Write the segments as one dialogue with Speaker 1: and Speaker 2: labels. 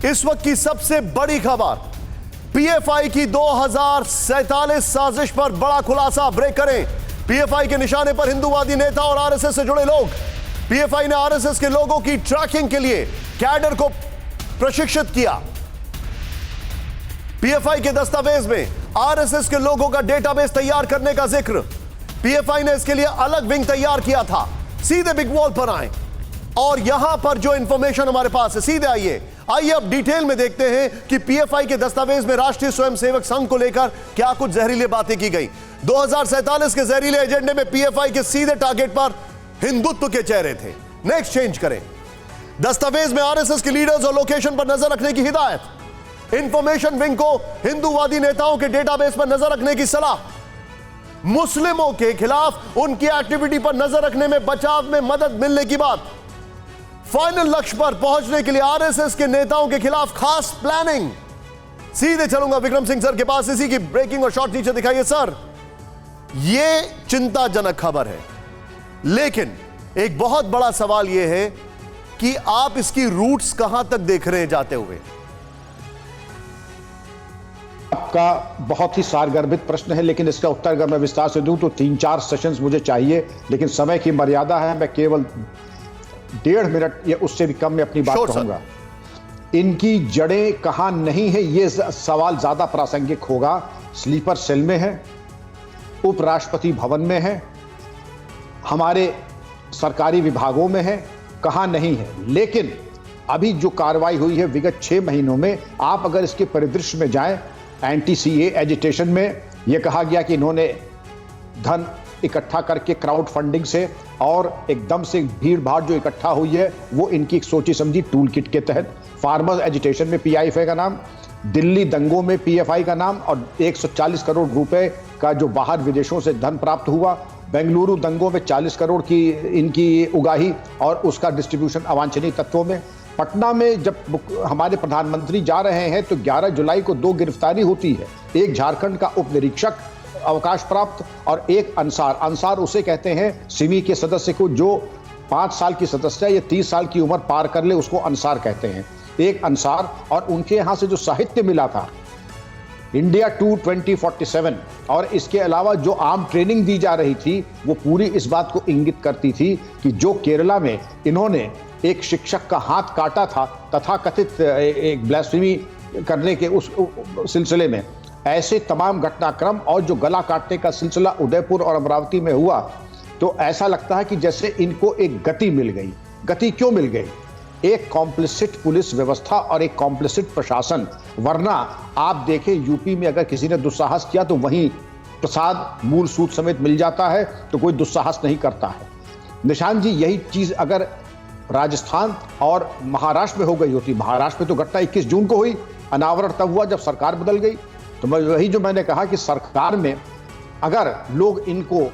Speaker 1: इस वक्त की सबसे बड़ी खबर, पीएफआई की 2047 साजिश पर बड़ा खुलासा। ब्रेक करें। पीएफआई के निशाने पर हिंदूवादी नेता और आरएसएस से जुड़े लोग। पीएफआई ने आरएसएस के लोगों की ट्रैकिंग के लिए कैडर को प्रशिक्षित किया। पीएफआई के दस्तावेज में आरएसएस के लोगों का डेटाबेस तैयार करने का जिक्र। पीएफआई ने इसके लिए अलग विंग तैयार किया था। सीधे बिग वॉल पर आए और यहां पर जो इंफॉर्मेशन हमारे पास है, सीधे आइए अब डिटेल में देखते हैं कि पीएफआई के दस्तावेज में राष्ट्रीय स्वयंसेवक संघ को लेकर क्या कुछ जहरीली बातें की गई। 2047 के जहरीले एजेंडे में पीएफआई के सीधे टारगेट पर हिंदुत्व के चेहरे थे। नेक्स्ट चेंज करें। दस्तावेज में आरएसएस के लीडर्स और लोकेशन पर नजर रखने की हिदायत। इंफॉर्मेशन विंग को हिंदूवादी नेताओं के डेटाबेस पर नजर रखने की सलाह। मुस्लिमों के खिलाफ उनकी एक्टिविटी पर नजर रखने में बचाव में मदद मिलने की बात। फाइनल लक्ष्य पर पहुंचने के लिए आरएसएस के नेताओं के खिलाफ खास प्लानिंग। सीधे चलूंगा विक्रम सिंह सर के पास। इसी की ब्रेकिंग और शॉर्ट नीचे दिखाइए सर। यह चिंताजनक खबर है, लेकिन एक बहुत बड़ा सवाल यह है कि आप इसकी रूट्स कहां तक देख रहे हैं जाते हुए।
Speaker 2: आपका बहुत ही सारगर्भित प्रश्न है, लेकिन इसका उत्तर अगर मैं विस्तार से दूं तो 3-4 सेशंस मुझे चाहिए, लेकिन समय की मर्यादा है। मैं केवल 1.5 मिनट या उससे भी कम में अपनी बात कहूंगा। इनकी जड़ें कहां नहीं है, यह सवाल ज्यादा प्रासंगिक होगा। स्लीपर सेल में है, उपराष्ट्रपति भवन में है, हमारे सरकारी विभागों में है, कहां नहीं है। लेकिन अभी जो कार्रवाई हुई है विगत 6 महीनों में, आप अगर इसके परिदृश्य में जाएं, एंटी सीए एजिटेशन में यह कहा गया कि इन्होंने धन इकट्ठा करके क्राउड फंडिंग से और एकदम से भीड़ भाड़ जो इकट्ठा हुई है वो इनकी एक सोची समझी टूल किट के तहत। फार्मर्स एजिटेशन में पीआईएफआई का नाम, दिल्ली दंगों में पीएफआई का नाम, और 140 करोड़ रुपए का जो बाहर विदेशों से धन प्राप्त हुआ। बेंगलुरु दंगों में 40 करोड़ की इनकी उगाही और उसका डिस्ट्रीब्यूशन अवांछनीय तत्वों में। पटना में जब हमारे प्रधानमंत्री जा रहे हैं तो 11 जुलाई को 2 गिरफ्तारी होती है। एक झारखंड का उप निरीक्षक अवकाश प्राप्त और एक अंसार उसे कहते हैं सिमी के सदस्य को जो 5 साल की सदस्य या 30 साल की उम्र पार कर ले उसको अंसार कहते हैं। एक अंसार, और उनके यहां से जो साहित्य मिला था इंडिया 2047 और इसके अलावा जो आर्म ट्रेनिंग दी जा रही थी वो पूरी इस बात को इंगित करती थी कि जो केरला में इन्होंने एक शिक्षक का हाथ काटा था तथाकथित एक ब्लास्फेमी करने के उस सिलसिले में, ऐसे तमाम घटनाक्रम और जो गला काटने का सिलसिला उदयपुर और अमरावती में हुआ, तो ऐसा लगता है कि जैसे इनको एक गति मिल गई। गति क्यों मिल गई? एक कॉम्प्लिसिट पुलिस व्यवस्था और एक कॉम्प्लिसिट प्रशासन। वरना आप देखें यूपी में अगर किसी ने दुस्साहस किया तो वहीं प्रसाद मूल सूद समेत मिल जाता है, तो कोई दुस्साहस नहीं करता है। निशान जी, यही चीज अगर राजस्थान और महाराष्ट्र में हो गई होती, महाराष्ट्र में तो घटना 21 जून को हुई, अनावरण तब हुआ जब सरकार बदल गई। तो मैं वही जो मैंने कहा कि सरकार में अगर लोग इनको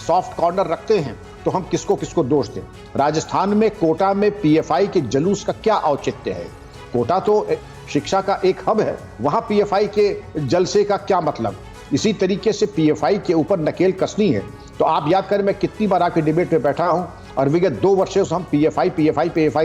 Speaker 2: सॉफ्ट कॉर्नर रखते हैं तो हम किसको किसको दोष दें। राजस्थान में कोटा में पीएफआई के जुलूस का क्या औचित्य है? कोटा तो शिक्षा का एक हब है, वहां पीएफआई के जलसे का क्या मतलब? इसी तरीके से पीएफआई के ऊपर नकेल कसनी है। तो आप याद करें, मैं कितनी बार आके डिबेट में बैठा हूं और विगत 2 वर्षों से हम पीएफआई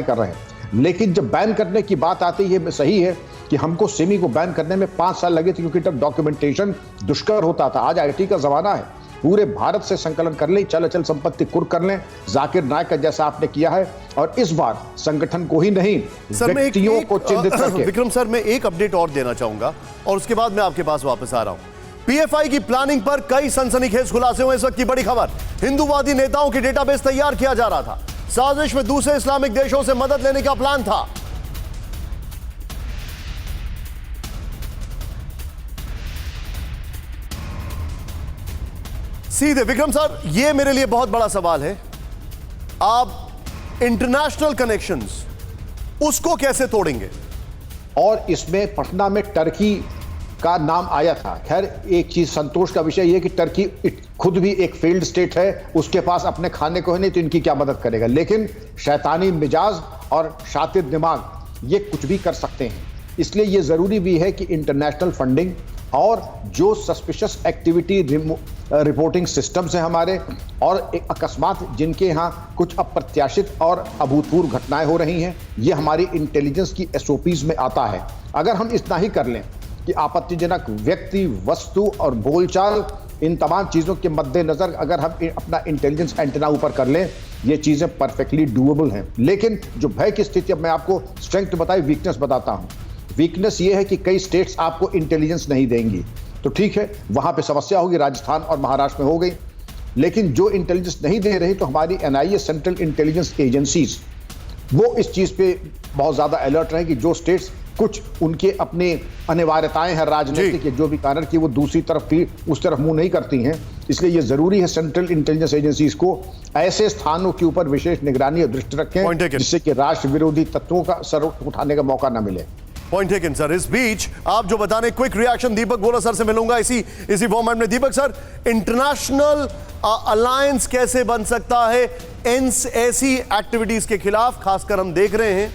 Speaker 2: कर रहे हैं, लेकिन जब बैन करने की बात आती है, सही है कि हमको सिमी को बैन करने में 5 साल लगे थे क्योंकि तब डॉक्यूमेंटेशन दुष्कर होता था। आज आईटी का जमाना है, पूरे भारत से संकलन कर लें, चल अचल संपत्ति कुर्क कर लें, जाकिर नायक का जैसा आपने किया है। और इस बार संगठन को ही नहीं, व्यक्तियों को चिन्हित करके।
Speaker 1: विक्रम सर, मैं एक अपडेट और देना चाहूंगा और उसके बाद मैं आपके पास वापस आ रहा हूं। पीएफआई की प्लानिंग पर कई सनसनीखेज खुलासे हुए। इस वक्त की बड़ी खबर, हिंदूवादी नेताओं के डेटाबेस तैयार किया जा रहा था। साजिश में दूसरे इस्लामिक देशों से मदद लेने का प्लान था। सीधे विक्रम सर, यह मेरे लिए बहुत बड़ा सवाल है। आप इंटरनेशनल कनेक्शंस उसको कैसे तोड़ेंगे?
Speaker 2: और इसमें पटना में टर्की का नाम आया था। खैर, एक चीज संतोष का विषय यह कि टर्की खुद भी एक फेल्ड स्टेट है, उसके पास अपने खाने को है नहीं, तो इनकी क्या मदद करेगा। लेकिन शैतानी मिजाज और शातिर दिमाग ये कुछ भी कर सकते हैं। इसलिए ये जरूरी भी है कि इंटरनेशनल फंडिंग और जो सस्पिशियस एक्टिविटी रिपोर्टिंग सिस्टम्स हैं हमारे, और एक अकस्मात जिनके यहाँ कुछ अप्रत्याशित और अभूतपूर्व घटनाएं हो रही हैं, ये हमारी इंटेलिजेंस की एसओपीज में आता है। अगर हम इतना ही कर लें कि आपत्तिजनक व्यक्ति, वस्तु और बोलचाल, इन तमाम चीज़ों के मद्देनज़र अगर हम अपना इंटेलिजेंस एंटेना ऊपर कर लें, ये चीज़ें परफेक्टली डूएबल हैं। लेकिन जो भय की स्थिति, अब मैं आपको स्ट्रेंथ बताई, वीकनेस बताता हूँ। वीकनेस ये है कि कई स्टेट्स आपको इंटेलिजेंस नहीं देंगी, तो ठीक है, वहाँ पे समस्या होगी, राजस्थान और महाराष्ट्र में हो गई। लेकिन जो इंटेलिजेंस नहीं दे रही, तो हमारी एनआईए, सेंट्रल इंटेलिजेंस एजेंसीज, वो इस चीज़ पे बहुत ज़्यादा अलर्ट रहे कि जो स्टेट्स कुछ उनके अपने अनिवार्यताएं हैं राजनीतिक या जो भी कारण की वो दूसरी तरफ भी उस तरफ मुंह नहीं करती हैं। इसलिए ये जरूरी है सेंट्रल इंटेलिजेंस एजेंसीज को ऐसे स्थानों के ऊपर विशेष निगरानी और दृष्टि रखें जिससे कि राष्ट्र विरोधी तत्वों का सर उठाने का मौका न मिले।
Speaker 1: Point taken sir. इस बीच आप जो बताने, क्विक रिएक्शन दीपक बोरा सर से मिलूंगा इसी फॉर्मेट में। दीपक सर, इंटरनेशनल अलायंस कैसे बन सकता है ऐसी एक्टिविटीज के खिलाफ? खासकर हम देख रहे हैं,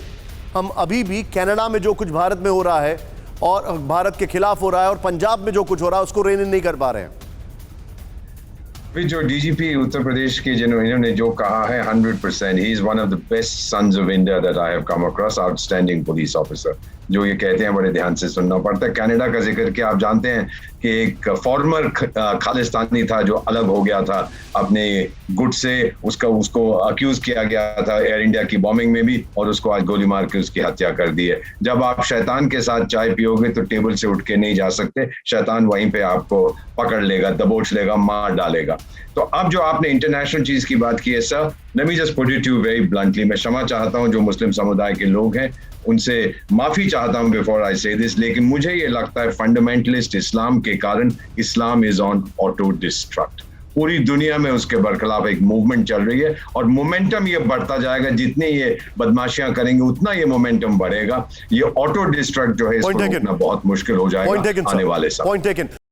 Speaker 1: हम अभी भी कनाडा में जो कुछ भारत में हो रहा है और भारत के खिलाफ हो रहा है, और पंजाब में जो कुछ हो रहा है उसको रेन इन नहीं कर पा रहे हैं।
Speaker 3: जो डीजीपी उत्तर प्रदेश के इन्होंने जो कहा है 100%, he is one of the best sons of India that I have come across, outstanding police officer. जो ये कहते हैं बड़े ध्यान से सुनना पड़ता है। कनाडा का जिक्र किया, आप जानते हैं कि एक फॉर्मर खालिस्तानी था जो अलग हो गया था अपने गुट से, उसको अक्यूज किया गया था एयर इंडिया की बॉम्बिंग में भी, और उसको आज गोली मार के उसकी हत्या कर दी है। जब आप शैतान के साथ चाय पियोगे तो टेबल से उठ के नहीं जा सकते, शैतान वहीं पे आपको पकड़ लेगा, दबोच लेगा, मार डालेगा। तो अब जो आपने इंटरनेशनल चीज की बात की है sir, let me just put it you very bluntly, मैं क्षमा चाहता हूं जो मुस्लिम समुदाय के लोग हैं, उनसे माफी चाहता हूं बिफोर आई से दिस, लेकिन मुझे ये लगता है फंडामेंटलिस्ट इस्लाम के कारण Islam is on auto destruct. पूरी दुनिया में उसके बरखिलाफ एक मूवमेंट चल रही है, और मोमेंटम ये बढ़ता जाएगा। जितने ये बदमाशियां करेंगे उतना ये मोमेंटम बढ़ेगा। ये ऑटो डिस्ट्रक्ट जो है इसको रोकना बहुत मुश्किल हो जाएगा आने वाले साल।